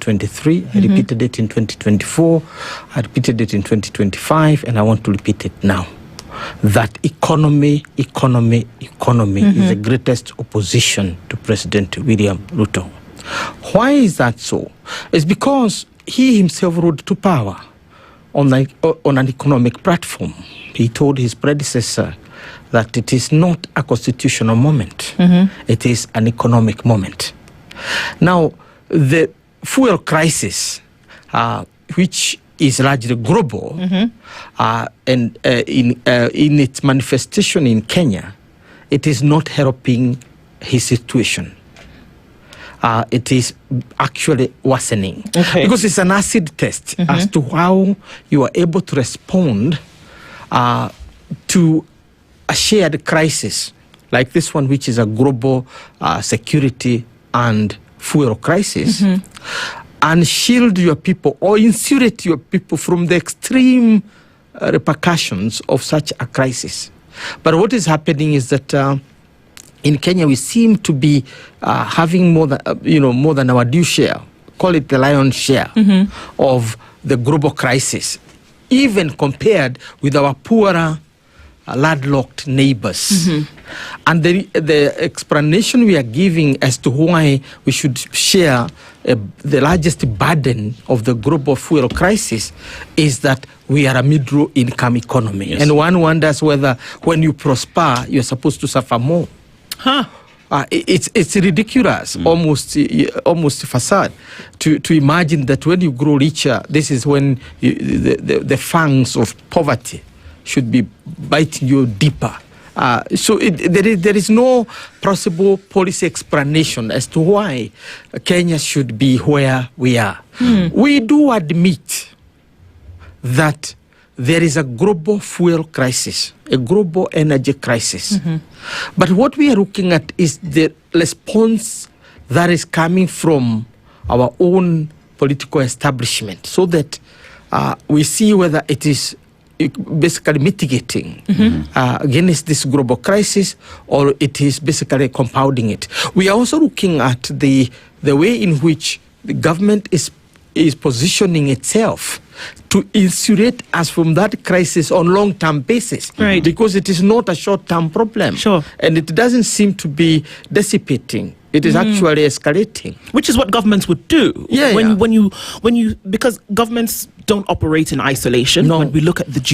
2023, I repeated it in 2024, I repeated it in 2025, and I want to repeat it now. That economy is the greatest opposition to President William Ruto. Why is that so? It's because he himself rode to power on an economic platform. He told his predecessor that it is not a constitutional moment. It is an economic moment. Now, the fuel crisis, which is largely global, and in its manifestation in Kenya, it is not helping his situation. It is actually worsening. Because it's an acid test as to how you are able to respond to a shared crisis like this one, which is a global security and fuel crisis, and shield your people or insulate your people from the extreme repercussions of such a crisis. But what is happening is that in Kenya we seem to be having more than our due share, call it the lion's share of the global crisis, even compared with our poorer landlocked neighbors. And the explanation we are giving as to why we should share the largest burden of the global fuel crisis is that we are a middle income economy. And one wonders whether when you prosper, you're supposed to suffer more. It's ridiculous, almost facade, to imagine that when you grow richer, this is when the fangs of poverty should be biting you deeper. So there is no possible policy explanation as to why Kenya should be where we are. We do admit that there is a global fuel crisis, a global energy crisis. But what we are looking at is the response that is coming from our own political establishment, so that we see whether it is basically mitigating against this global crisis, or it is basically compounding it. We are also looking at the way in which the government is positioning itself to insulate us from that crisis on long-term basis, because it is not a short-term problem, and it doesn't seem to be dissipating. It is actually escalating, which is what governments would do. When you because governments don't operate in isolation. When we look at the